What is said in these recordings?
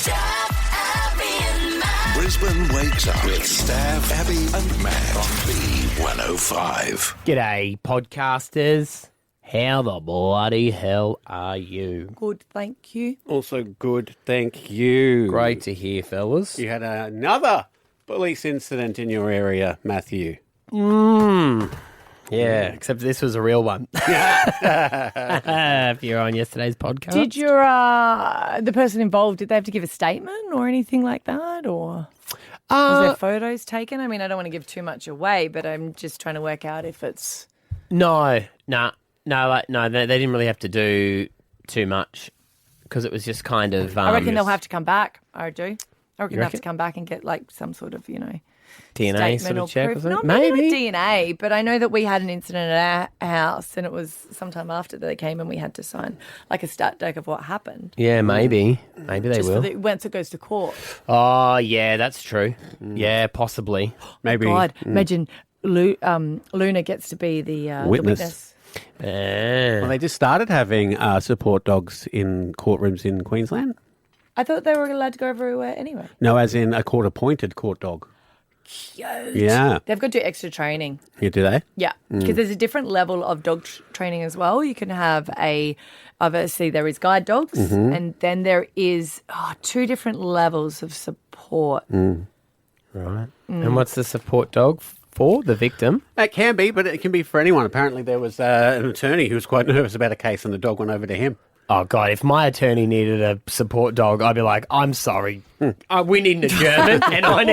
Staff, Abby and Matt. Brisbane wakes up with Staff, Abby and Matt on B105. G'day, podcasters. How the bloody hell are you? Good, thank you. Also good, thank you. Great to hear, fellas. You had another police incident in your area, Matthew. Yeah, except this was a real one. If you're on yesterday's podcast. Did your the person involved, did they have to give a statement or anything like that? Or was there photos taken? I mean, I don't want to give too much away, but I'm just trying to work out if it's... No, they didn't really have to do too much because it was just kind of... I reckon they'll have to come back. I do. I reckon You they'll have to reckon? come back and get like some sort of, DNA statement sort of or check proof. or something. Not Maybe. DNA, but I know that we had an incident at our house and it was sometime after that they came and we had to sign like a stat deck of what happened. Yeah, maybe. Maybe they Just will. once it goes to court. Oh, yeah, that's true. Yeah, possibly. Maybe. God, imagine Luna gets to be the Witness. Yeah. Well, they just started having support dogs in courtrooms in Queensland. I thought they were allowed to go everywhere anyway. No, as in a court-appointed court dog. Cute. Yeah. They've got to do extra training. Yeah, do they? Yeah, because there's a different level of dog training as well. You can have obviously there is guide dogs, and then there is 2 different levels of support. Right. And what's the support dog for? The victim? It can be, but it can be for anyone. Apparently there was an attorney who was quite nervous about a case and the dog went over to him. Oh, God, if my attorney needed a support dog, I'd be like, I'm sorry. We need an German and I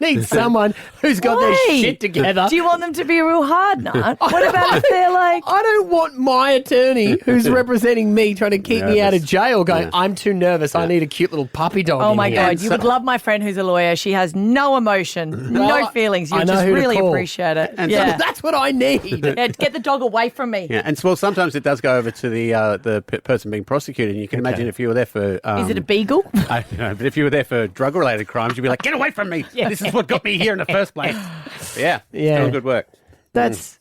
need someone who's got their Why? shit together. Do you want them to be a real hard nut? What about if they're like... I don't want my attorney who's representing me trying to keep me out of jail going, I'm too nervous. I need a cute little puppy dog Oh in my here. God, you would love my friend who's a lawyer. She has no emotion, no feelings. You I would know just who to really call. appreciate it. And Yeah. That's what I need. Yeah, get the dog away from me. Yeah, and well, sometimes it does go over to the person being prosecuted. And you can imagine if you were there for... Is it a beagle? I don't know, but if you were there for drug-related crimes, you'd be like, get away from me. This is what got me here in the first place. Yeah. Doing good work. That's,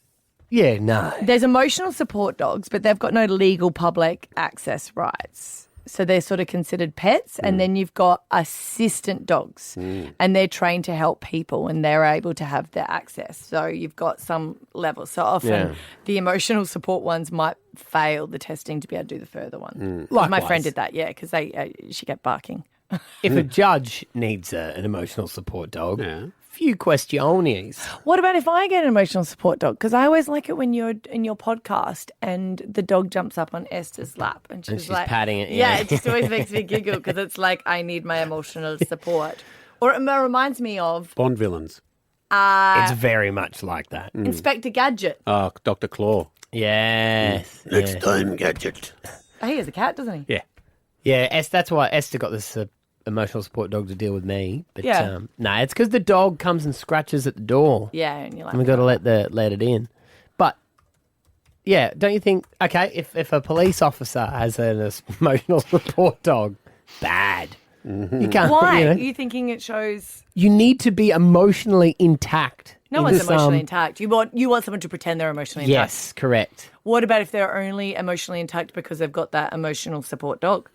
yeah, no. There's emotional support dogs, but they've got no legal public access rights. So they're sort of considered pets. And then you've got assistant dogs, and they're trained to help people, and they're able to have their access. So you've got some levels. So often the emotional support ones might fail the testing to be able to do the further one. My Likewise. friend did that, because she kept barking. If a judge needs an emotional support dog, Yeah. few questiones. What about if I get an emotional support dog? Because I always like it when you're in your podcast and the dog jumps up on Esther's lap and she's she's patting it, Yeah, yeah. it just always makes me giggle because it's like I need my emotional support. Or it reminds me of Bond villains. It's very much like that. Inspector Gadget. Oh, Dr. Claw. Yes. Next time, Gadget. He has a cat, doesn't he? Yeah. Yeah, that's why Esther got this emotional support dog to deal with me. But Yeah. no, it's because the dog comes and scratches at the door. Yeah, and you're like, And we've got to let it in. But, yeah, don't you think, okay, if a police officer has an emotional support dog, bad. You can't. why? You Are know, you thinking it shows you need to be emotionally intact. no in one's this, emotionally intact? You want someone to pretend they're emotionally intact. Yes, correct. What about if they're only emotionally intact because they've got that emotional support dog?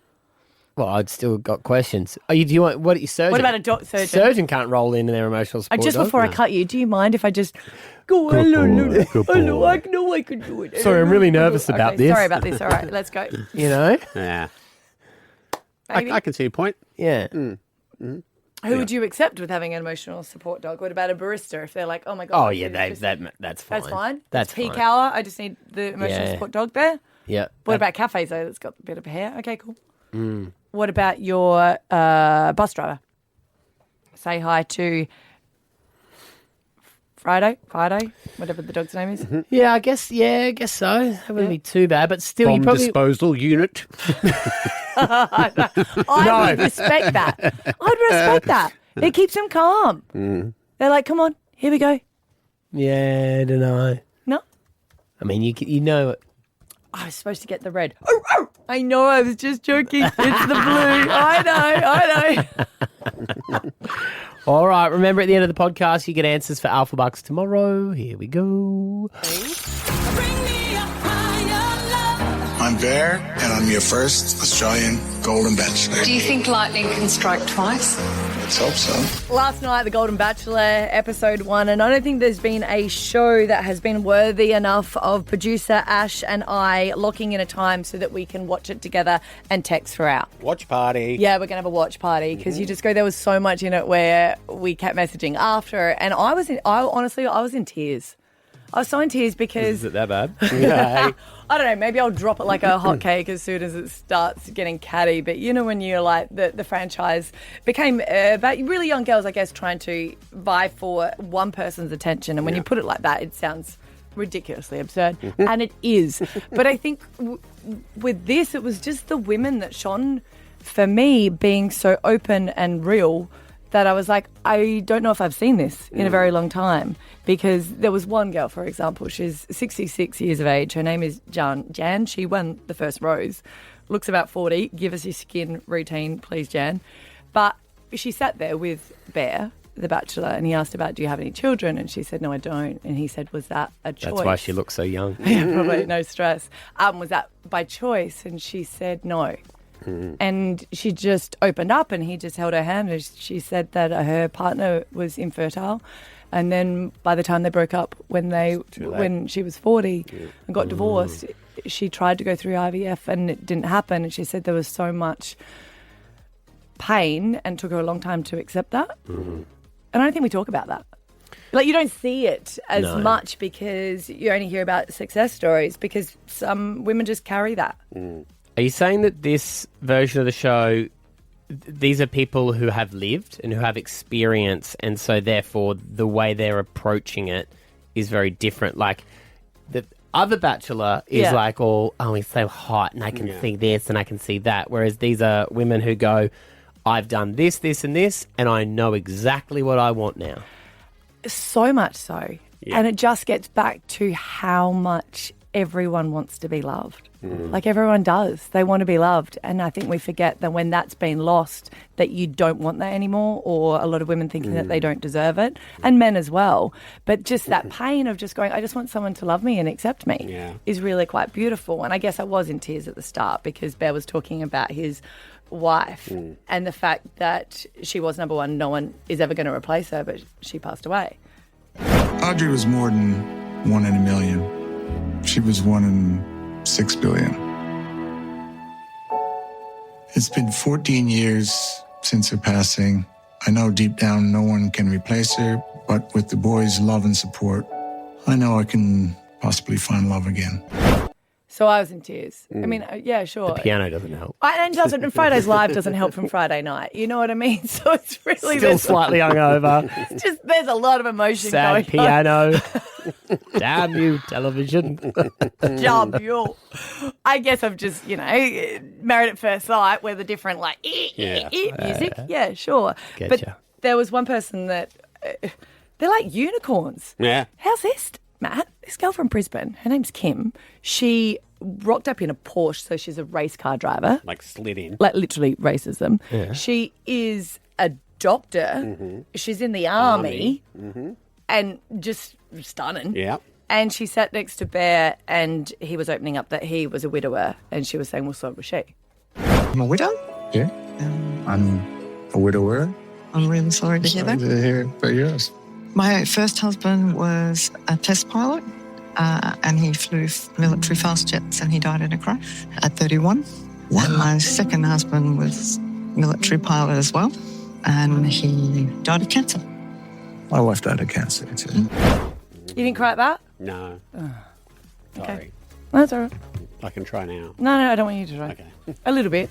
Well, I'd still got questions. Do you want what? Surgeon? What about a dog surgeon? Surgeon can't roll into their emotional support Just dog. before I cut you, do you mind if I just go, hello, Luna, hello, I know I can do it. Sorry, I'm really nervous about this. Sorry about this. All right, let's go. You know? Yeah. Maybe. I can see your point. Yeah. Who would you accept with having an emotional support dog? What about a barista if they're like, oh my God. Oh, yeah, it's just- that's fine. That's fine. That's peak fine. hour. I just need the emotional Yeah. support dog there. Yeah. What about cafes, though, that's got a bit of hair? Okay, cool. What about your bus driver? Say hi to Friday, whatever the dog's name is. Yeah, I guess so. That wouldn't be too bad, but still, Bomb you probably... disposal unit. I would respect that. I'd respect that. It keeps them calm. They're like, come on, here we go. Yeah, I don't know. No, I mean, you know... I was supposed to get the red. I know, I was just joking. It's the blue. I know. All right, remember at the end of the podcast, you get answers for Alpha Bucks tomorrow. Here we go. Bring me a higher love. I'm Bear, and I'm your first Australian Golden Bachelor. Do you think lightning can strike twice? Let's hope so. Last night, The Golden Bachelor, episode 1, and I don't think there's been a show that has been worthy enough of producer Ash and I locking in a time so that we can watch it together and text throughout. Watch party. Yeah, we're going to have a watch party because you just go, there was so much in it where we kept messaging after, and I was in tears. I was so in tears because... Is it that bad? Yeah. I don't know, maybe I'll drop it like a hot cake as soon as it starts getting catty. But you know when you're like, the franchise became about really young girls, I guess, trying to vie for one person's attention. And when you put it like that, it sounds ridiculously absurd. And it is. But I think with this, it was just the women that shone for me being so open and real that I was like, I don't know if I've seen this in a very long time. Because there was one girl, for example, she's 66 years of age. Her name is Jan. She won the first rose. Looks about 40. Give us your skin routine, please, Jan. But she sat there with Bear, the bachelor, and he asked about, do you have any children? And she said, no, I don't. And he said, was that a choice? That's why she looks so young. Yeah, probably, no stress. Was that by choice? And she said, no. And she just opened up and he just held her hand and she said that her partner was infertile. And then by the time they broke up, when she was 40 and got divorced, she tried to go through IVF and it didn't happen. And she said there was so much pain and took her a long time to accept that. And I don't think we talk about that. Like, you don't see it as much because you only hear about success stories because some women just carry that. Are you saying that this version of the show, these are people who have lived and who have experience, and so therefore the way they're approaching it is very different? Like, the other Bachelor is like, he's so hot and I can see this and I can see that. Whereas these are women who go, I've done this, this and this, and I know exactly what I want now. So much so. Yeah. And it just gets back to how much everyone wants to be loved. Like, everyone does. They want to be loved. And I think we forget that when that's been lost, that you don't want that anymore, or a lot of women thinking that they don't deserve it, and men as well. But just that pain of just going, I just want someone to love me and accept me is really quite beautiful. And I guess I was in tears at the start because Bear was talking about his wife and the fact that she was number one. No one is ever going to replace her, but she passed away. Audrey was more than 1 in a million. She was 1 in 6 billion. It's been 14 years since her passing. I know deep down no one can replace her, but with the boys' love and support, I know I can possibly find love again. So I was in tears. I mean, yeah, sure. The piano doesn't help. And Friday's Live doesn't help from Friday night. You know what I mean? So it's really... Still slightly hungover. There's a lot of emotion Sad going on. piano. Damn you, television. Damn you. I guess I've just, Married at First Sight with a different, music. Yeah, sure. Getcha. But there was one person that... they're like unicorns. Yeah. How's this, Matt? This girl from Brisbane, her name's Kim. She rocked up in a Porsche, so she's a race car driver. Like, slid in. Like, literally races them. Yeah. She is a doctor. She's in the army. And just stunning. Yeah. And she sat next to Bear and he was opening up that he was a widower and she was saying, well, so was she. I'm a widow? Yeah. I'm a widower. I'm really sorry to hear Sorry that. to hear, but yes. My first husband was a test pilot and he flew military fast jets and he died in a crash at 31. Wow. And my second husband was military pilot as well and he died of cancer. My wife died of cancer, too. You didn't cry at that? No. Okay. Sorry. That's all right. I can try now. No, I don't want you to try. Okay. A little bit.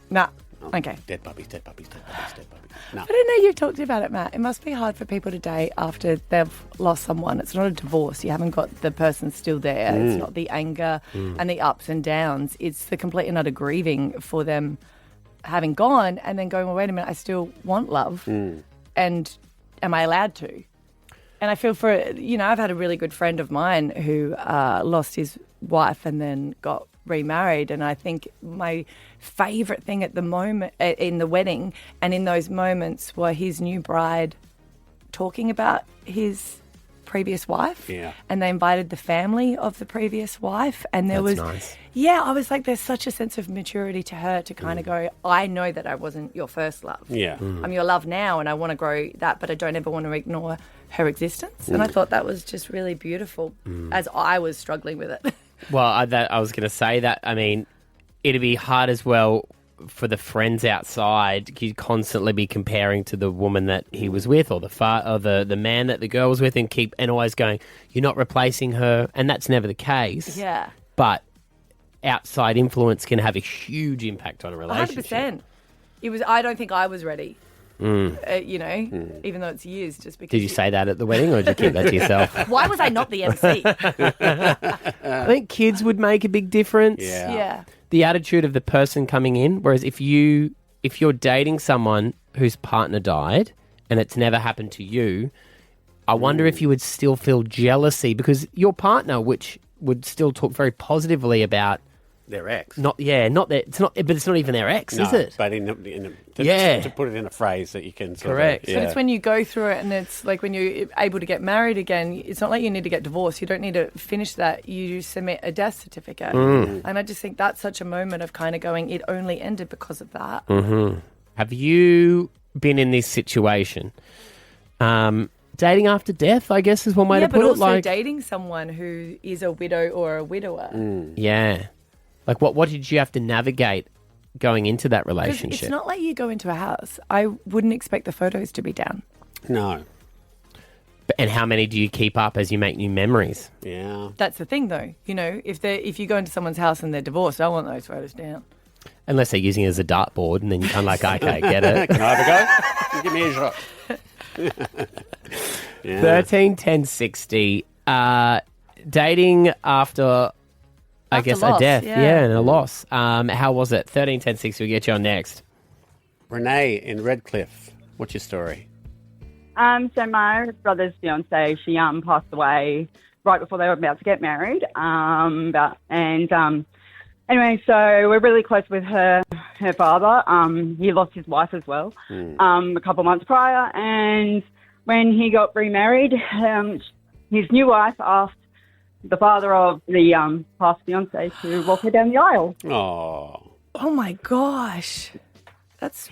Nah. Okay. Dead puppies, dead puppies, dead puppies, dead puppies. No. I don't know you've talked about it, Matt. It must be hard for people to date after they've lost someone. It's not a divorce. You haven't got the person still there. It's not the anger and the ups and downs. It's the complete and utter grieving for them having gone and then going, well, wait a minute, I still want love. And am I allowed to? And I feel for, I've had a really good friend of mine who lost his wife and then got remarried. And I think my favourite thing at the moment in the wedding and in those moments were his new bride talking about his previous wife. Yeah. And they invited the family of the previous wife. And there That's was, nice. yeah, I was like, there's such a sense of maturity to her to kind of go, I know that I wasn't your first love. Yeah. I'm your love now and I want to grow that, but I don't ever want to ignore her existence. And I thought that was just really beautiful as I was struggling with it. Well, I was going to say that. I mean, it'd be hard as well for the friends outside. You'd constantly be comparing to the woman that he was with, or the man that the girl was with, and always going, "You're not replacing her," and that's never the case. Yeah. But outside influence can have a huge impact on a relationship. 100%. It was. I don't think I was ready. Even though it's years, just because. Did you say that at the wedding, or did you keep that to yourself? Why was I not the MC? I think kids would make a big difference. Yeah. The attitude of the person coming in. Whereas if you're dating someone whose partner died and it's never happened to you, I wonder if you would still feel jealousy because your partner, which would still talk very positively about Their ex. but it's not even their ex, is it? But to put it in a phrase that you can sort Correct. of... But it's when you go through it and it's like when you're able to get married again, it's not like you need to get divorced. You don't need to finish that. You submit a death certificate. And I just think that's such a moment of kind of going, it only ended because of that. Have you been in this situation? Dating after death, I guess, is one way to put but it. also dating someone who is a widow or a widower. Yeah. Like, what did you have to navigate going into that Because relationship? it's not like you go into a house. I wouldn't expect the photos to be down. No. And how many do you keep up as you make new memories? Yeah. That's the thing, though. You know, if you go into someone's house and they're divorced, I want those photos down. Unless they're using it as a dartboard, and then you kind of like, okay, get it. Can I have a go? Give me a shot. Yeah. 13, 10, 60. Dating after I guess loss, a death. yeah. And a loss. How was it? 13, 10, 60. We'll get you on next. Renee in Redcliffe. What's your story? So my brother's fiance, she passed away right before they were about to get married. Anyway, so we're really close with her father. He lost his wife as well a couple of months prior. And when he got remarried, his new wife asked the father of the past fiance to walk her down the aisle. Oh my gosh.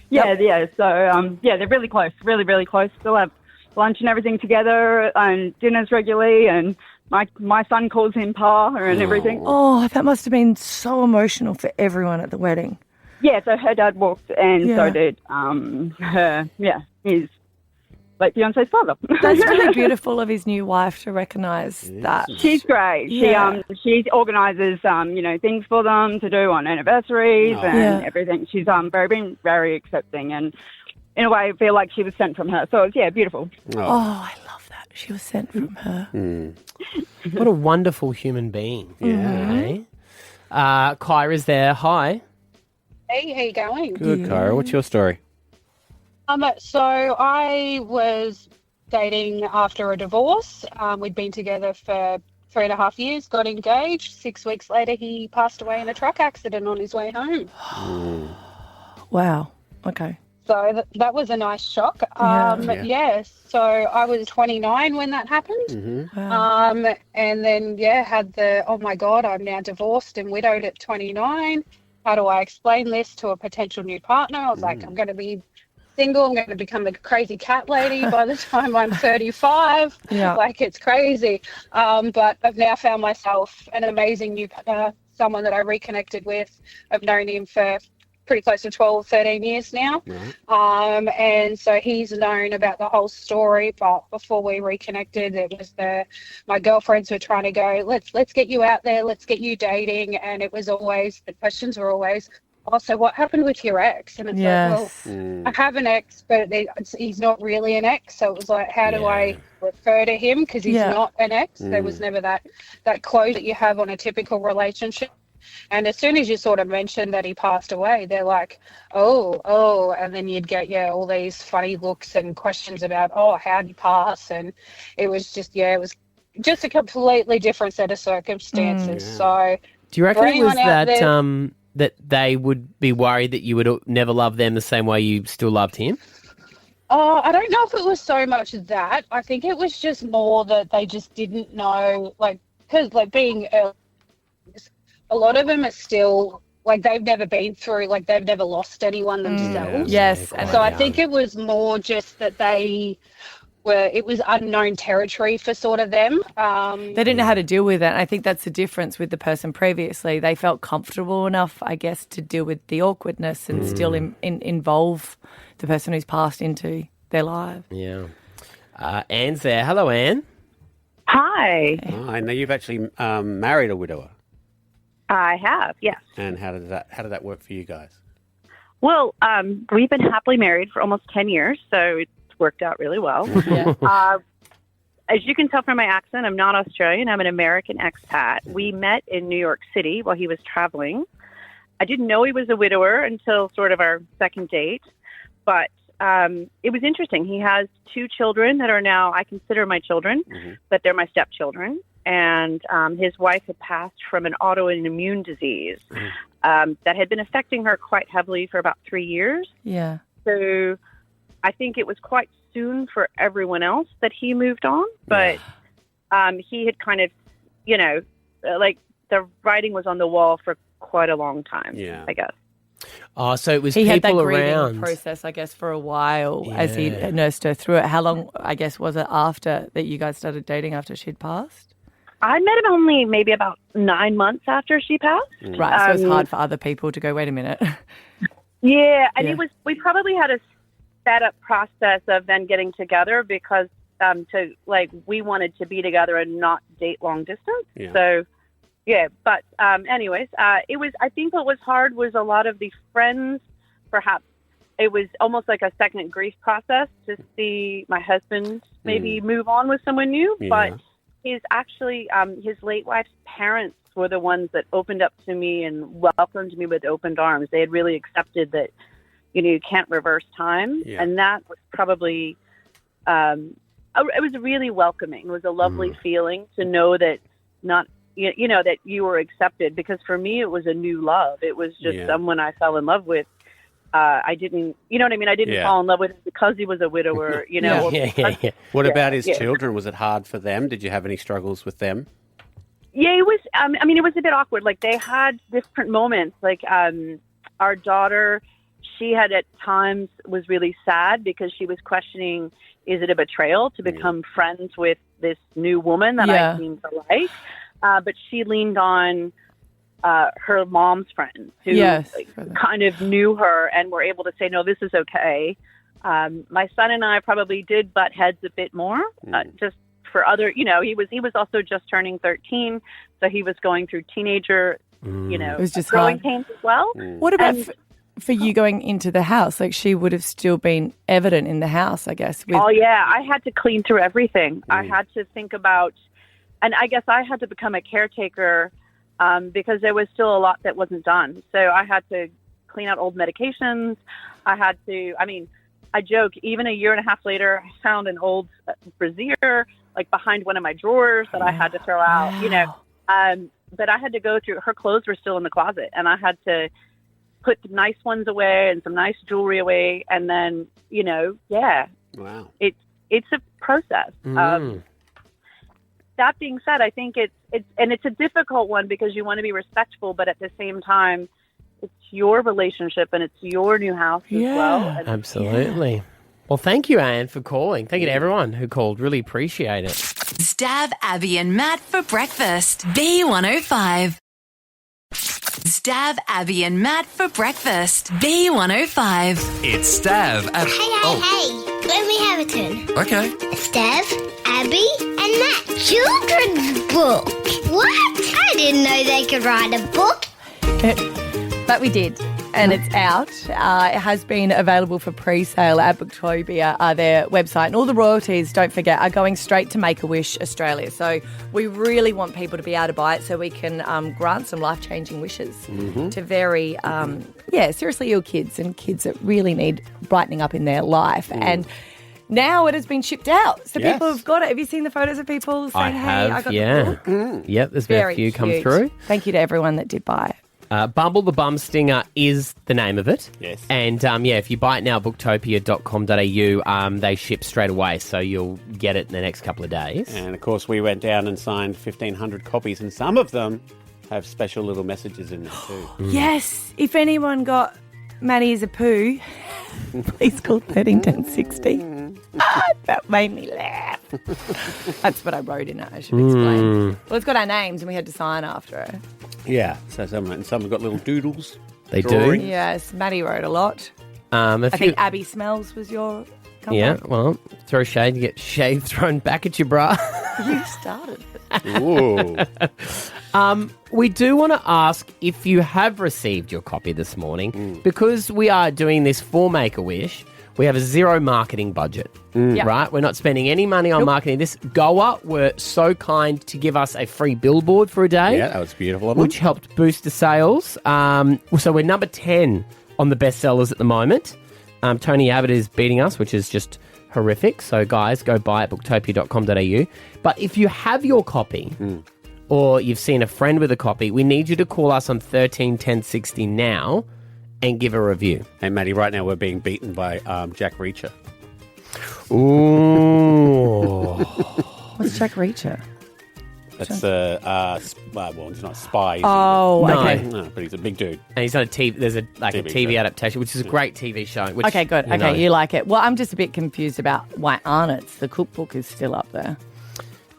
Yeah. So, they're really close, really, really close. Still have lunch and everything together and dinners regularly. And my son calls him Pa and everything. Oh, that must have been so emotional for everyone at the wedding. Yeah, so her dad walked and Yeah. so did his late fiance's father. That's really beautiful of his new wife to recognise that. She's great. Yeah. She organises things for them to do on anniversaries and Yeah. everything. She's been very accepting and in a way I feel like she was sent from her. So it's beautiful. Oh, I love that. She was sent from her. What a wonderful human being. Yeah. Kyra's there. Hi. Hey, how you going? Good, Kyra. What's your story? So I was dating after a divorce. We'd been together for 3.5 years, got engaged. 6 weeks later, he passed away in a truck accident on his way home. Wow. Okay. So that was a nice shock. So I was 29 when that happened. Wow. And then, had oh my God, I'm now divorced and widowed at 29. How do I explain this to a potential new partner? I was like, I'm going to be single. I'm going to become a crazy cat lady by the time I'm 35. Yeah. Like, it's crazy. But I've now found myself an amazing new partner, someone that I reconnected with. I've known him for pretty close to 12, 13 years now. And so he's known about the whole story, but before we reconnected, it was my girlfriends were trying to go, let's get you out there, let's get you dating. And it was always, the questions were always, so what happened with your ex? And it's Yes. like, well, I have an ex, but he's not really an ex. So it was like, how do I refer to him? Because he's not an ex. There was never that close that you have on a typical relationship. And as soon as you sort of mentioned that he passed away, they're like, oh, and then you'd get, all these funny looks and questions about, how'd he pass? And it was just, it was just a completely different set of circumstances. So Do you reckon for it was anyone out that that they would be worried that you would never love them the same way you still loved him? Oh, I don't know if it was so much that. I think it was just more that they just didn't know, like, because, like, being early, a lot of them are still, like, they've never been through, like, they've never lost anyone themselves. Yes. Yeah, So I think it was more just that it was unknown territory for sort of them. They didn't know how to deal with it. And I think that's the difference with the person previously. They felt comfortable enough, I guess, to deal with the awkwardness and still involve the person who's passed into their life. Yeah. Anne's there. Hello, Anne. Hi. Oh, I know you've actually married a widower. I have, yes. And how did that work for you guys? Well, we've been happily married for almost 10 years, so it's worked out really well. As you can tell from my accent, I'm not Australian. I'm an American expat. We met in New York City while he was traveling. I didn't know he was a widower until sort of our second date, but it was interesting. He has 2 children that are now, I consider my children, but they're my stepchildren. And his wife had passed from an autoimmune disease that had been affecting her quite heavily for about 3 years. Yeah. So I think it was quite soon for everyone else that he moved on, but he had kind of, like the writing was on the wall for quite a long time, I guess. Oh, so it was he people had that grieving around. process, I guess, for a while as he nursed her through it. How long, I guess, was it after that you guys started dating after she'd passed? I met him only maybe about 9 months after she passed. Right, so it's hard for other people to go, wait a minute. And we probably had a set up process of then getting together because we wanted to be together and not date long distance. Yeah. So but anyways, it was, I think what was hard was a lot of the friends, perhaps it was almost like a second grief process to see my husband maybe move on with someone new, but his late wife's parents were the ones that opened up to me and welcomed me with open arms. They had really accepted that, you can't reverse time. Yeah. And that was probably, it was really welcoming. It was a lovely feeling to know that that you were accepted, because for me, it was a new love. It was just someone I fell in love with. I didn't, you know what I mean? I didn't fall in love with him because he was a widower, What about his children? Was it hard for them? Did you have any struggles with them? Yeah, it was, it was a bit awkward. Like, they had different moments. Like, our daughter, she had at times was really sad because she was questioning, is it a betrayal to become friends with this new woman that I seem to like? But she leaned on her mom's friends who kind of knew her and were able to say, no, this is okay. My son and I probably did butt heads a bit more, just for other, he was also just turning 13, so he was going through teenager, it was just growing hard. pains as well. What about for you going into the house? Like, she would have still been evident in the house, I guess. I had to clean through everything. I had to think about, and I guess I had to become a caretaker because there was still a lot that wasn't done. So I had to clean out old medications. I had to, I joke, even a year and a half later, I found an old brassiere like behind one of my drawers that I had to throw out, but I had to go through, her clothes were still in the closet, and I had to put the nice ones away and some nice jewelry away. And then, Wow. It's a process. That being said, I think it's a difficult one because you want to be respectful, but at the same time, it's your relationship and it's your new house as well. And absolutely. Well, thank you, Anne, for calling. Thank you to everyone who called. Really appreciate it. Stab Abby and Matt for breakfast. B105. Stab Abby and Matt for breakfast. B105. It's Stab. Hey. Let me have a turn. Okay. Stab, Abby, and Matt. Children's book. What? I didn't know they could write a book. But we did, and it's out. It has been available for pre-sale at Booktopia, their website. And all the royalties, don't forget, are going straight to Make-A-Wish Australia. So we really want people to be able to buy it so we can grant some life-changing wishes to very, seriously ill kids and kids that really need brightening up in their life. And now it has been shipped out. So people have got it. Have you seen the photos of people saying, I got the book? Yep, there's been a few come through. Thank you to everyone that did buy it. Bumble the Bum Stinger is the name of it. Yes. And, if you buy it now, booktopia.com.au, they ship straight away, so you'll get it in the next couple of days. And, of course, we went down and signed 1,500 copies, and some of them have special little messages in there too. Yes. If anyone got Maddie is a poo, please call 131060. That made me laugh. That's what I wrote in it, I should explain. Well, it's got our names and we had to sign after it. Yeah, so some have got little doodles. They drawings. do. Yes, Maddie wrote a lot. I think Abby Smells was your cover. Yeah, well, throw shade, you get shade thrown back at you, brah. You started it. Ooh. We do want to ask if you have received your copy this morning, because we are doing this for Make-A-Wish. We have a zero marketing budget, right? We're not spending any money on marketing this. Goa were so kind to give us a free billboard for a day. Yeah, that was beautiful of them. Which helped boost the sales. So we're number 10 on the bestsellers at the moment. Tony Abbott is beating us, which is just horrific. So, guys, go buy it, booktopia.com.au. But if you have your copy or you've seen a friend with a copy, we need you to call us on 131060 now and give a review. Hey, Maddie, right now we're being beaten by Jack Reacher. Ooh. What's Jack Reacher? That's well, he's not a spy. Oh, No. okay. No, but he's a big dude. And he's on a TV. There's a TV show. adaptation, which is a great TV show. Which, Okay, good. you know. Okay, you like it. Well, I'm just a bit confused about why Arnott's. The cookbook is still up there.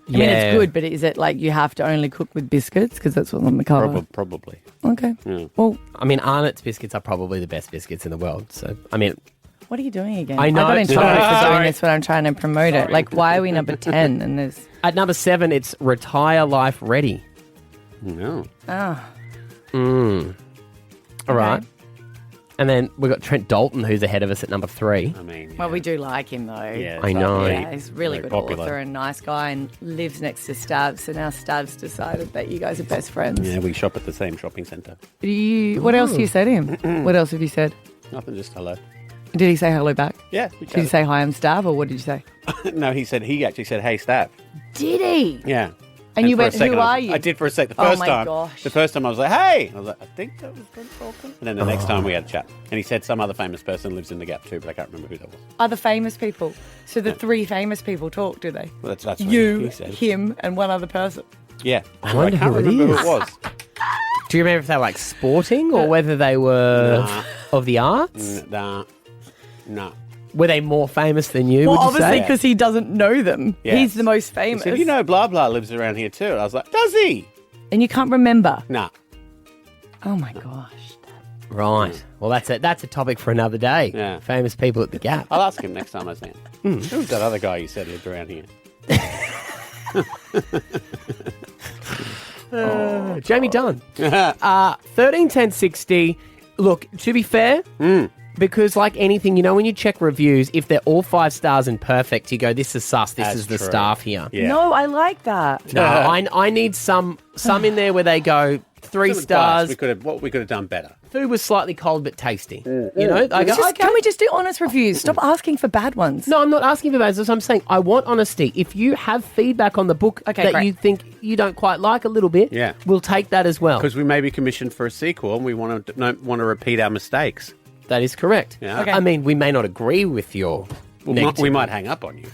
I mean, it's good, but is it like you have to only cook with biscuits? Because that's what's on the cover. Probably. Okay. Yeah. Well, I mean, Arnott's biscuits are probably the best biscuits in the world. So, I mean, what are you doing again? I know. I got in trouble for Sorry. doing this when I'm trying to promote it. Like, why are we number 10? And there's at number 7, it's Retire Life Ready. No. oh, All right. And then we've got Trent Dalton, who's ahead of us at number 3. I mean, well, we do like him though. yeah, I know. Yeah, he's a really Very good popular. author and nice guy, and lives next to Stavs. So now Stavs decided that you guys are best friends. Yeah, we shop at the same shopping centre. What else do you say to him? What else have you said? Nothing, just hello. Did he say hello back? Yeah. We Did you say hi, I'm Stav, or what did you say? No, he actually said, hey, Stav. Did he? Yeah. And you for a went, second who I are was- you? I did for a second. Oh The first my time. gosh. The first time I was like, hey. I was like, I think that was Trent Dalton. And then the next time we had a chat. And he said some other famous person lives in the Gap too, but I can't remember who that was. Other famous people. So the three famous people talk, do they? Well, that's what You, he said. him, and one other person. Yeah. I wonder can't who it remember is. who it was. Do you remember if they were like sporting or whether they were of the arts? Nah. Were they more famous than you? Well, would you obviously, say? because he doesn't know them. Yes. He's the most He famous. said, you know, blah, blah lives around here too. And I was like, does he? And you can't remember. Nah. Oh my gosh. Right. Well, that's a topic for another day. Yeah. Famous people at the Gap. I'll ask him next time I see him. Who's that other guy you said lived around here? Jamie Dunn. 131060. Look, to be fair, because like anything, you know, when you check reviews, if they're all 5 stars and perfect, you go, this is sus, this That's is the true. staff here. Yeah. No, I like that. No, I need some in there where they go 3 Some stars. advice. We could have done better. Food was slightly cold but tasty. You know, I go, okay. Can we just do honest reviews? Stop asking for bad ones. No, I'm not asking for bad. That's what I'm saying. I want honesty. If you have feedback on the book that great. you think you don't quite like a little bit, Yeah. we'll take that as well. Because we may be commissioned for a sequel and we don't want to repeat our mistakes. That is correct. Yeah. Okay. I mean, we may not agree with your negativity. We might hang up on you.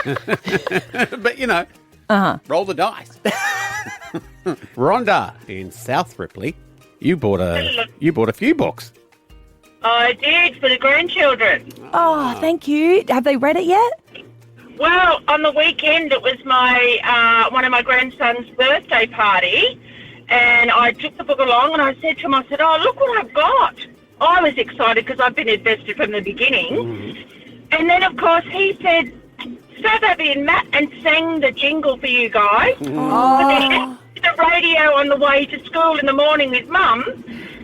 But, you know, roll the dice. Rhonda in South Ripley, you bought a few books. I did, for the grandchildren. Oh, thank you. Have they read it yet? Well, on the weekend it was my one of my grandson's birthday party, and I took the book along and I said to him, I said, oh, look what I've got. I was excited because I've been invested from the beginning. And then, of course, he said, start Abby and Matt and sang the jingle for you guys. Oh. The radio on the way to school in the morning with Mum,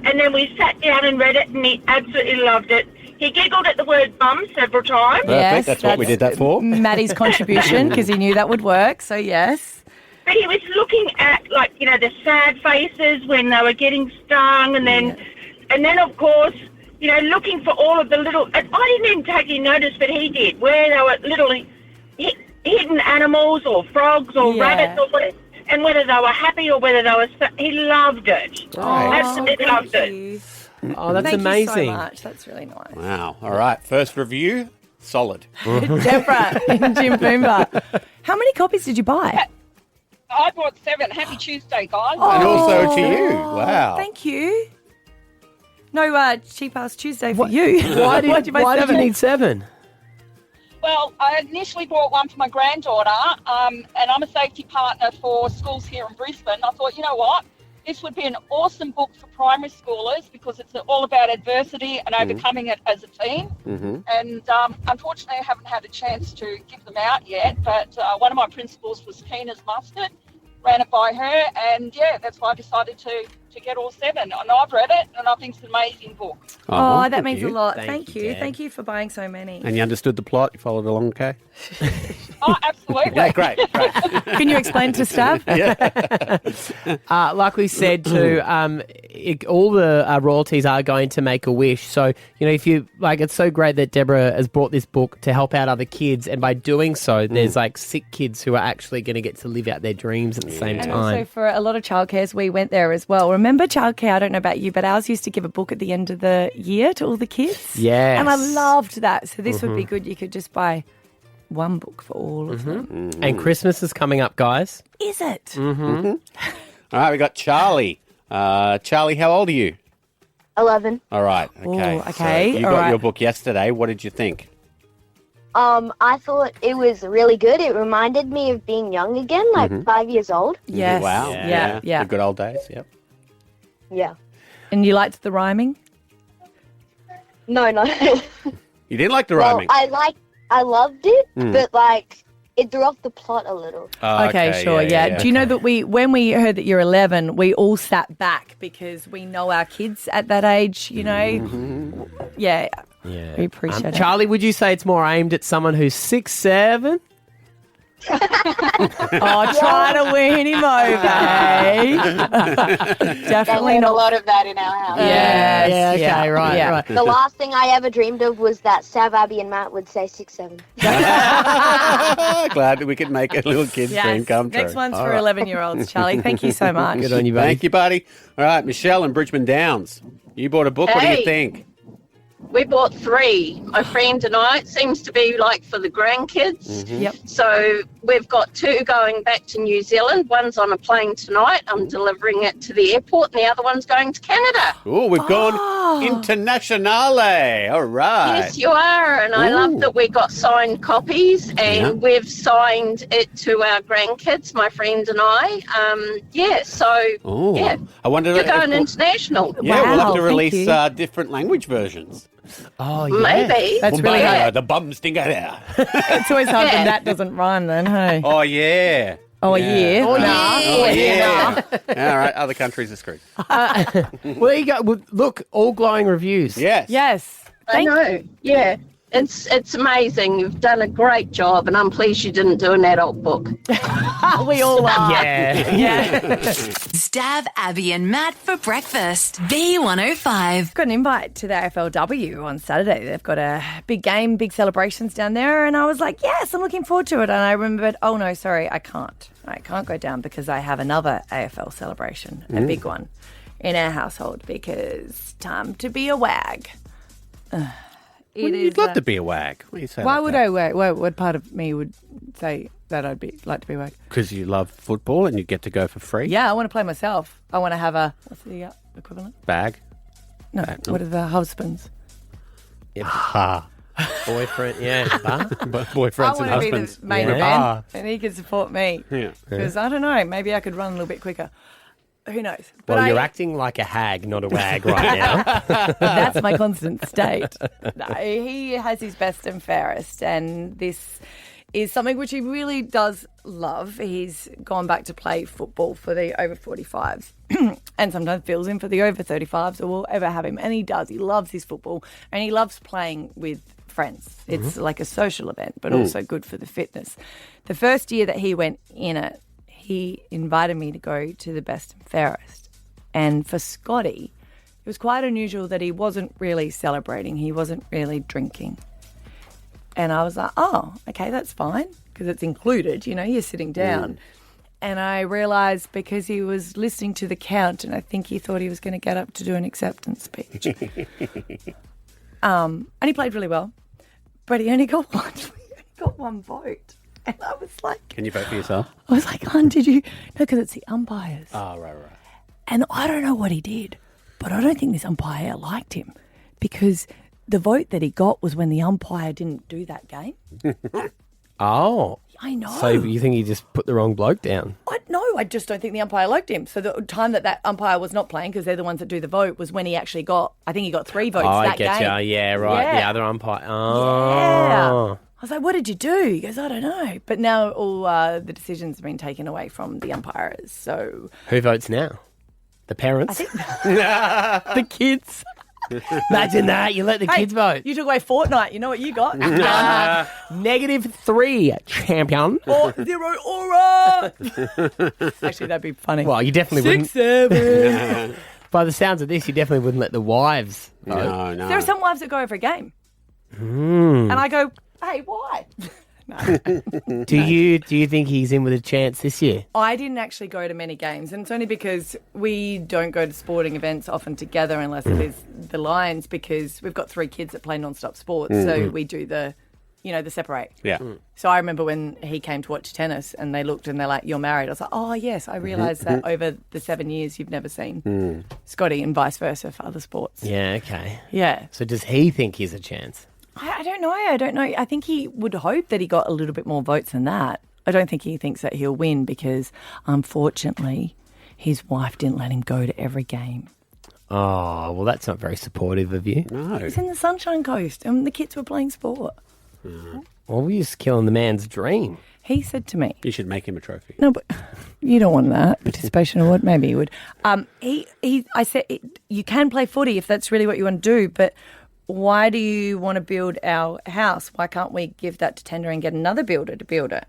and then we sat down and read it, and he absolutely loved it. He giggled at the word bum several times. Perfect. That's what we did that for. Maddie's contribution, because he knew that would work, so yes. But he was looking at, like, you know, the sad faces when they were getting stung, and then of course, you know, looking for all of the little, and I didn't even take any notice, but he did, where they were little hidden animals or frogs or rabbits or whatever. and whether they were happy or whether they were, he loved it. Absolutely loved it. Oh, that's Thank amazing. you so much. That's really nice. Wow. All right. First review, solid. Deborah in Jimboomba. How many copies did you buy? I bought 7. Happy Tuesday, guys. And also to you. Wow. Thank you. No cheap ass Tuesday for you. Why did you buy you 7? need 7? Well, I initially bought one for my granddaughter, and I'm a safety partner for schools here in Brisbane. I thought, you know what? This would be an awesome book for primary schoolers because it's all about adversity and overcoming it as a team. And unfortunately, I haven't had a chance to give them out yet, but one of my principals was keen as mustard, ran it by her, and that's why I decided to get all 7. And I've read it, and I think it's an amazing book. Oh, that thank means you. a lot. Thank Thank you, you. Deb. Thank you for buying so many. And you understood the plot? You followed along, okay? Oh, absolutely. Yeah, great. Can you explain to staff? Like we said too, all the royalties are going to Make-A-Wish. So, if you like, it's so great that Deborah has brought this book to help out other kids. And by doing so, there's like sick kids who are actually going to get to live out their dreams at the same And time. also for a lot of childcares, we went there as well. Remember childcare? I don't know about you, but ours used to give a book at the end of the year to all the kids. Yes. And I loved that. So this would be good. You could just buy one book for all of them. And Christmas is coming up, guys. Is it? All right, we got Charlie. Charlie, how old are you? 11. All right. Okay. Ooh, okay, So you all got right. your book yesterday. What did you think? I thought it was really good. It reminded me of being young again, like 5 years old. Yes. Wow. Yeah. The good old days. Yep. Yeah. And you liked the rhyming? No. You didn't like the Well, rhyming? I loved it, but it threw off the plot a little. Oh, Okay, sure, yeah. Do you know that when we heard that you're 11, we all sat back because we know our kids at that age, Yeah. Yeah. We appreciate it. Charlie, would you say it's more aimed at someone who's 6, 7? Try to win him over, eh? Definitely Learned a not. lot of that in our house. Okay, right, yeah. right. The last thing I ever dreamed of was that Sav, Abby, and Matt would say 6, 7. Glad that we could make a little kid's dream come true. Next one's All for right. 11-year-olds, Charlie. Thank you so much. Good on you, buddy. Thank you, buddy. All right, Michelle in Bridgman Downs. You bought a book. What do you Hey. think? We bought 3, my friend and I. It seems to be like for the grandkids. Yep. So we've got 2 going back to New Zealand. One's on a plane tonight. I'm delivering it to the airport, and the other one's going to Canada. Oh, we've gone internationale. All right. Yes, you are. And I love that we got signed copies, and we've signed it to our grandkids, my friend and I. Oh, yeah. I wonder You're if going international. Yeah, we'll have to thank release you. different language versions. Oh, Maybe. That's really hard. The bum stinger there. It's always hard when that doesn't rhyme then, hey? Oh, yeah. Oh, a year? Oh, Nah. yeah. Oh, yeah. All right, other countries are screwed. Well, there you go. Well, look, all glowing reviews. Yes. Yes. I know. Yeah. It's amazing. You've done a great job, and I'm pleased you didn't do an adult book. We all are. Yeah. Stab Abby and Matt for breakfast. B105. Got an invite to the AFLW on Saturday. They've got a big game, big celebrations down there. And I was like, yes, I'm looking forward to it. And I remembered, oh, no, sorry, I can't. I can't go down because I have another AFL celebration, a big one in our household because time to be a wag. You'd love to be a wag. What do you say? Why would I wag? What part of me would say that I'd like to be a wag? Because you love football and you get to go for free? Yeah, I want to play myself. I want to have what's the equivalent? Bag? No, what are the husbands? Ha. Boyfriend, yeah. Boyfriends I and want to be husbands. the main Yeah. event, and he can support me. Yeah. Because I don't know, maybe I could run a little bit quicker. Who knows? But Well, you're acting like a hag, not a wag right now. That's my constant state. No, he has his best and fairest, and this is something which he really does love. He's gone back to play football for the over 45s and sometimes fills in for the over 35s, or we'll ever have him. And he does. He loves his football, and he loves playing with friends. It's like a social event, but also good for the fitness. The first year that he went in it, he invited me to go to the best and fairest. And for Scotty, it was quite unusual that he wasn't really celebrating. He wasn't really drinking. And I was like, oh, okay, that's fine, because it's included, you're sitting down. And I realised because he was listening to the count, and I think he thought he was going to get up to do an acceptance speech. And he played really well, but he only got one. He only got one vote, and I was like, Can you vote for yourself? I was like, "Hon, did you?" No, because it's the umpires. Oh, right. And I don't know what he did, but I don't think this umpire liked him because the vote that he got was when the umpire didn't do that game. Oh. I know. So you think he just put the wrong bloke down? I just don't think the umpire liked him. So the time that umpire was not playing, because they're the ones that do the vote, was when he actually got, I think he got 3 votes that game. I get you. Yeah, right. Yeah. The other umpire. Oh. Yeah. I was like, what did you do? He goes, I don't know. But now all the decisions have been taken away from the umpires. So Who votes now? The parents? I think the kids? Imagine that. You let the kids vote. You took away Fortnite. You know what you got? -3, champion. Or 0 aura. Actually, that'd be funny. Well, you definitely 6, 7. wouldn't. By the sounds of this, you definitely wouldn't let the wives vote. No. There are some wives that go over a game. Mm. And I go, hey, why? Do you think he's in with a chance this year? I didn't actually go to many games, and it's only because we don't go to sporting events often together unless it is the Lions, because we've got 3 kids that play non-stop sports, so we do the separate. Yeah. So I remember when he came to watch tennis and they looked and they're like, you're married. I was like, oh, yes, I realised that over the 7 years you've never seen Scotty, and vice versa for other sports. Yeah, okay. Yeah. So does he think he's a chance? I don't know. I think he would hope that he got a little bit more votes than that. I don't think he thinks that he'll win because, unfortunately, his wife didn't let him go to every game. Oh, well, that's not very supportive of you. No. He's in the Sunshine Coast and the kids were playing sport. Well, we're just killing the man's dream. He said to me... You should make him a trophy. No, but you don't want that participation award. Maybe you would. I said, you can play footy if that's really what you want to do, but... why do you want to build our house? Why can't we give that to tender and get another builder to build it?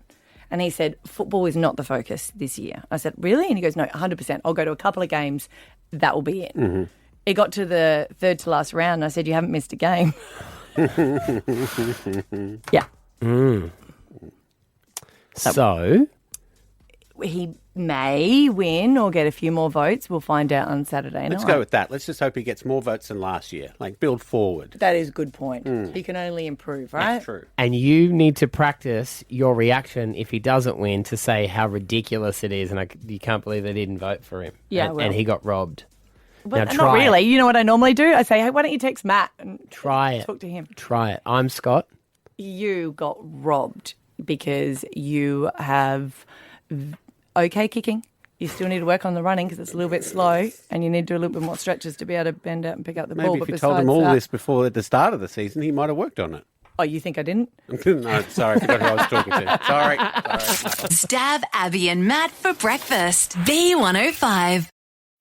And he said, football is not the focus this year. I said, really? And he goes, no, 100%. I'll go to a couple of games. That will be it. Mm-hmm. It got to the third to last round, and I said, you haven't missed a game. Yeah. Mm. So? He may win or get a few more votes. We'll find out on Saturday night. Let's go with that. Let's just hope he gets more votes than last year. Like, build forward. That is a good point. He can only improve, right? That's true. And you need to practice your reaction if he doesn't win to say how ridiculous it is and you can't believe they didn't vote for him. Yeah, and he got robbed. But now not really. You know what I normally do? I say, hey, why don't you text Matt and talk to him? Try it. I'm Scott. You got robbed because you have okay kicking. You still need to work on the running because it's a little bit slow, and you need to do a little bit more stretches to be able to bend out and pick up the ball. Maybe But if you told him besides all that- this before at the start of the season, he might have worked on it. Oh, you think I didn't? No, sorry, I forgot who I was talking to. Sorry. Stab Abby and Matt for breakfast. B105.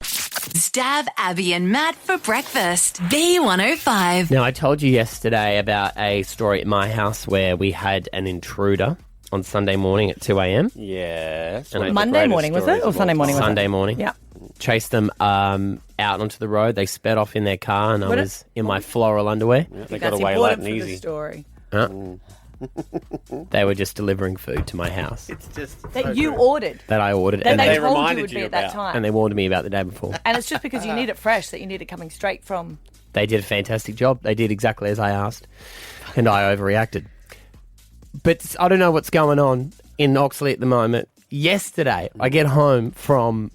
Stab Abby and Matt for breakfast. B105. Now, I told you yesterday about a story at my house where we had an intruder on Sunday morning at 2 a.m. Yes. And Monday morning, was it? Or Sunday morning? Was Sunday it? morning. Yeah. Chased them out onto the road. They sped off in their car, and I was in my floral underwear. Yeah, they got away light and easy. Story. They were just delivering food to my house It's just That you ordered. that I ordered, That and they they told you reminded would you be at that about. time. and they warned me about the day before. And it's just because you need it fresh, that you need it coming straight from... They did a fantastic job. They did exactly as I asked, and I overreacted. But I don't know what's going on in Oxley at the moment. Yesterday, I get home from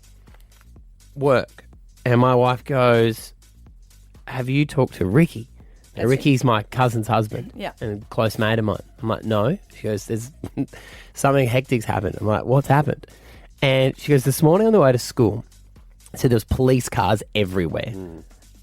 work, and my wife goes, have you talked to Ricky? Now, Ricky's my cousin's husband and a close mate of mine. I'm like, no. She goes, there's something hectic's happened. I'm like, what's happened? And she goes, this morning on the way to school, so there was police cars everywhere.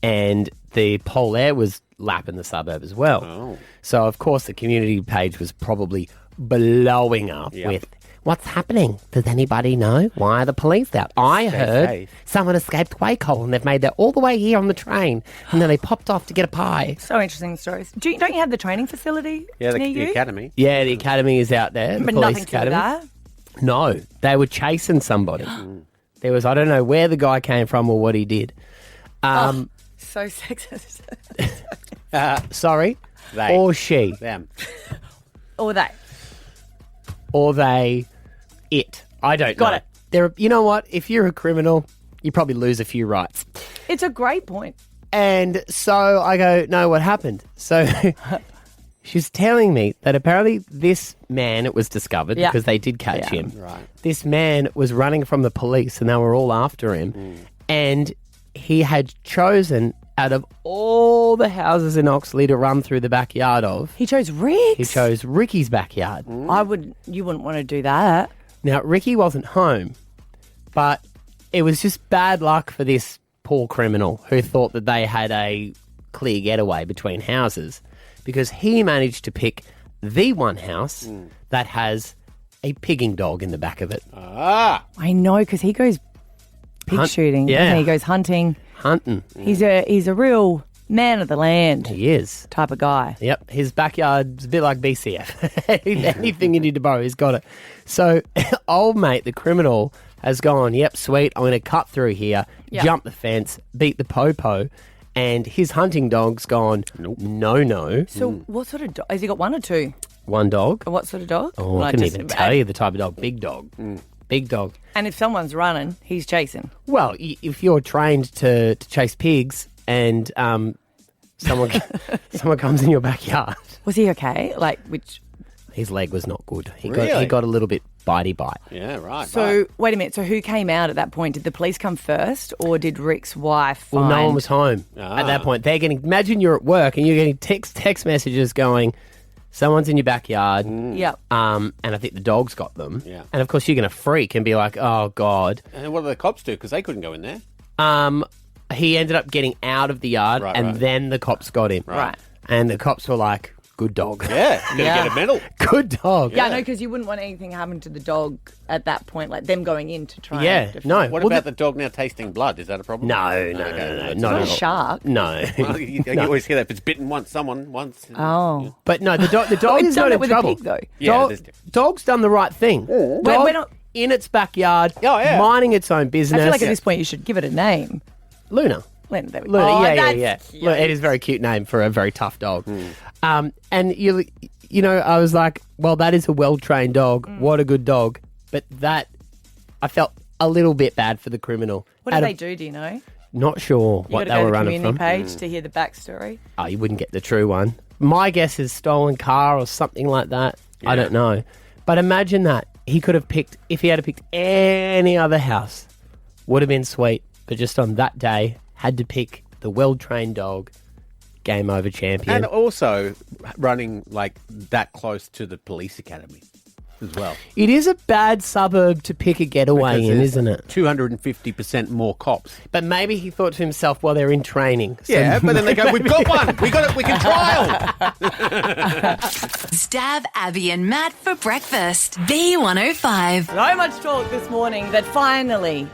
And the pole air was lapping the suburb as well. Oh. So, of course, the community page was probably blowing up with, what's happening? Does anybody know? Why are the police out? I heard someone escaped Waco and they've made that all the way here on the train and then they popped off to get a pie. So interesting stories. Don't you have the training facility Yeah, near the you? academy. Yeah, the academy is out there. The But police nothing to do with academy. that? No, they were chasing somebody. There was, I don't know where the guy came from or what he did. So sexist. Sorry? They. Or she. Them. Or they. Or they. It. I don't know. Got it. You know what? If you're a criminal, you probably lose a few rights. It's a great point. And so I go, no, what happened? So she's telling me that apparently this man, it was discovered because they did catch him. Right. This man was running from the police and they were all after him. And he had chosen out of all the houses in Oxley to run through the backyard of. He chose Rick's. He chose Ricky's backyard. You wouldn't want to do that. Now, Ricky wasn't home, but it was just bad luck for this poor criminal who thought that they had a clear getaway between houses because he managed to pick the one house that has a pigging dog in the back of it. Ah. I know, because he goes pig shooting. Yeah. He goes hunting. Hunting. He's a real man of the land. He is. Type of guy. Yep. His backyard's a bit like BCF. Anything you need to borrow, he's got it. So old mate, the criminal, has gone, yep, sweet, I'm going to cut through here, jump the fence, beat the popo, and his hunting dog's gone, no. So what sort of dog? Has he got one or two? One dog. What sort of dog? Oh, I couldn't even tell you the type of dog. Big dog. Big dog. And if someone's running, he's chasing. Well, if you're trained to chase pigs and someone comes in your backyard. Was he okay? His leg was not good. He Really? got a little bit bitey bite. Yeah, right. So, wait a minute. So who came out at that point? Did the police come first or did Rick's wife find... Well, no one was home at that point. They're getting... Imagine you're at work and you're getting text messages going, someone's in your backyard. Yep. And I think the dog's got them. Yeah. And, of course, you're going to freak and be like, oh, God. And what did the cops do? Because they couldn't go in there. He ended up getting out of the yard then the cops got him. Right. And the cops were like, good dog. Yeah, you're going to get a medal. Good dog. Yeah, no, because you wouldn't want anything happen to the dog at that point, like them going in to try Yeah, and defend. no. What about the dog now tasting blood? Is that a problem? No, not not Not at a all. shark. No. Well, you always hear that if it's bitten once, someone once. Oh. But no, the dog It's is done not it in with trouble. a pig, though. Yeah, there's different. Dog's done the right thing. Dog We're not- in its backyard, yeah. minding its own I business. feel like at this point you should give it a name. Luna. Luna, there we go. Luna, Oh, yeah. that's cute. Look, it is a very cute name for a very tough dog. And you know, I was like, well, that is a well-trained dog. What a good dog. But I felt a little bit bad for the criminal. What did they do, do you know? Not sure You what got they to were go to the running community from. page to hear the backstory. Oh, you wouldn't get the true one. My guess is stolen car or something like that. I don't know. But imagine that. He could have picked, if he had picked any other house, would have been sweet. But just on that day, had to pick the well-trained dog, game over champion. And also running like that close to the police academy as well. It is a bad suburb to pick a getaway in, isn't it? 250% more cops. But maybe he thought to himself, well, they're in training. So Yeah, but then they go, we've got one. We got it. We can trial. Stab Abby and Matt for breakfast. B105. So much talk this morning that finally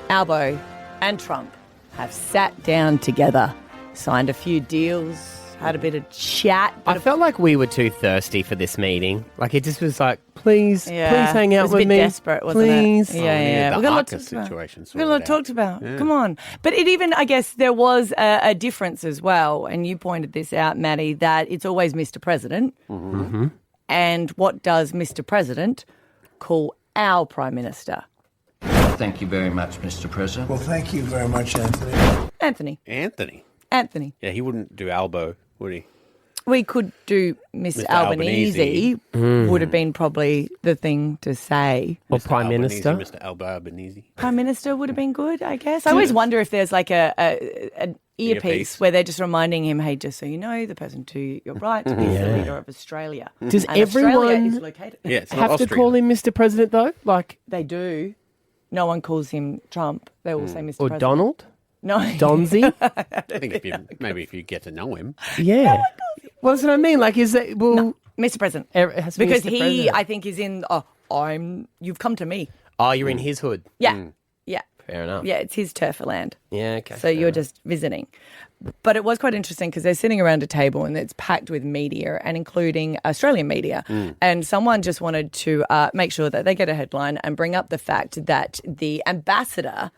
Albo and Trump have sat down together, signed a few deals, had a bit of chat. I felt like we were too thirsty for this meeting. Like it just was like, please hang it out was with a bit me. desperate, wasn't please. it? Yeah. The We've got a lot Arcus to talk about. situation. We've got a lot talked about. Come on. But it even, I guess, there was a difference as well, and you pointed this out, Maddie, that it's always Mr. President. Mm-hmm. And what does Mr. President call our Prime Minister? Thank you very much, Mr. President. Well, thank you very much, Anthony. Anthony. Yeah, he wouldn't do Albo, would he? We could do Mr. Albanese. Would have been probably the thing to say. Or Prime Minister. Mr. Albo Albanese. Prime Minister would have been good, I guess. I always wonder if there's like an earpiece where they're just reminding him, hey, just so you know, the person to your right is the leader of Australia. Does and Australia everyone is located. Yeah, it's not have to Austria. call him Mr. President, though? Like, They do. No one calls him Trump. They all say Mr. or President. Donald? No. Donzy? I think if you get to know him. Yeah. Well, that's what I mean. Like, is that... Well, No, Mr. President. it has to be Because Mr. he, President. I think, is in, you've come to me. Oh, you're in his hood. Yeah. Yeah. Fair enough. Yeah, it's his turf of land. Yeah, okay. So you're just visiting. But it was quite interesting because they're sitting around a table and it's packed with media and including Australian media. And someone just wanted to make sure that they get a headline and bring up the fact that the ambassador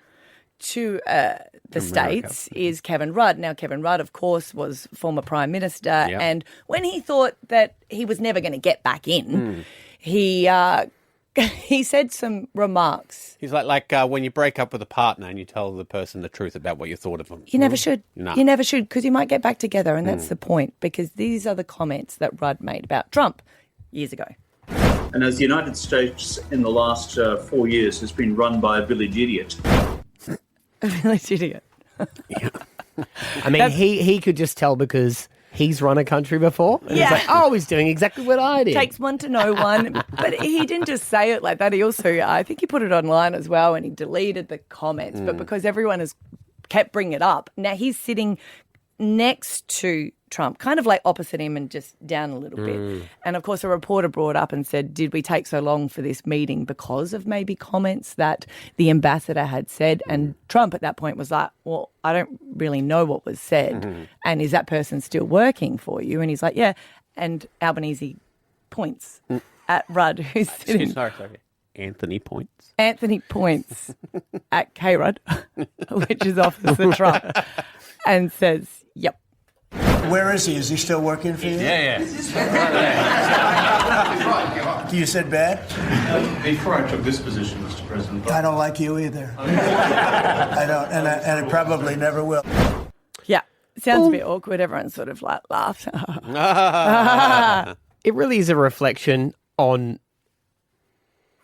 to the States is Kevin Rudd. Now, Kevin Rudd, of course, was former Prime Minister. And when he thought that he was never going to get back in, he he said some remarks. He's like when you break up with a partner and you tell the person the truth about what you thought of them. You never should. No. You never should, because you might get back together, and that's the point, because these are the comments that Rudd made about Trump years ago. And as the United States in the last 4 years has been run by a village idiot. A village idiot. I mean, he could just tell because he's run a country before. And he's like, oh, he's doing exactly what I did. Takes one to know one. But he didn't just say it like that. He also, I think he put it online as well, and he deleted the comments. But because everyone has kept bringing it up, now he's sitting next to Trump, kind of like opposite him and just down a little bit. And of course, a reporter brought up and said, did we take so long for this meeting because of maybe comments that the ambassador had said? And Trump at that point was like, well, I don't really know what was said. And is that person still working for you? And he's like, yeah. And Albanese points at Rudd, who's sitting. Sorry. Anthony points. Anthony points at K-Rudd, which is Officer Trump, and says, yep. Where is he? Is he still working for you? Yeah. You said bad? Before I took this position, Mr. President. I don't like you either. I don't, and I probably never will. Yeah, sounds a bit awkward. Everyone sort of like laughed. It really is a reflection on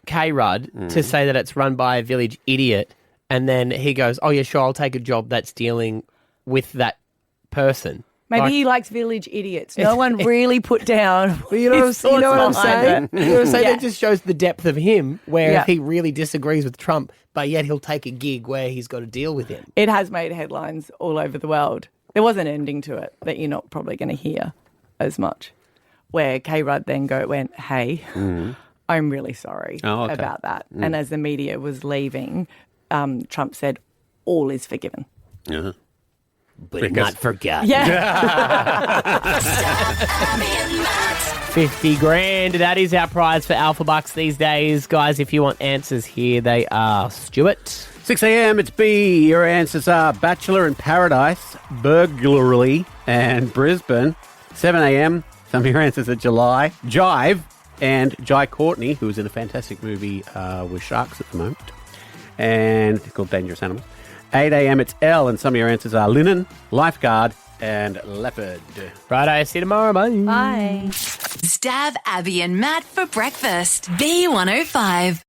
K-Rudd to say that it's run by a village idiot, and then he goes, oh, yeah, sure, I'll take a job that's dealing with that person. Maybe he likes village idiots. No one really put down. You know what I'm saying? You know what I'm saying? Yeah. That just shows the depth of him, where if he really disagrees with Trump, but yet he'll take a gig where he's got to deal with him. It has made headlines all over the world. There was an ending to it that you're not probably going to hear as much, where K-Rudd then went, hey, I'm really sorry about that. And as the media was leaving, Trump said, all is forgiven. But not forgotten. Yeah. 50 grand. That is our prize for Alpha Bucks these days. Guys, if you want answers here, they are Stuart. 6 a.m, it's B. Your answers are Bachelor in Paradise, Burglary, and Brisbane. 7 a.m, some of your answers are July, Jive, and Jai Courtney, who is in a fantastic movie with sharks at the moment. And it's called Dangerous Animals. 8 a.m, it's L, and some of your answers are Linen, Lifeguard, and Leopard. Righto, see you tomorrow. Bye. Bye. Stab Abby and Matt for breakfast. B105.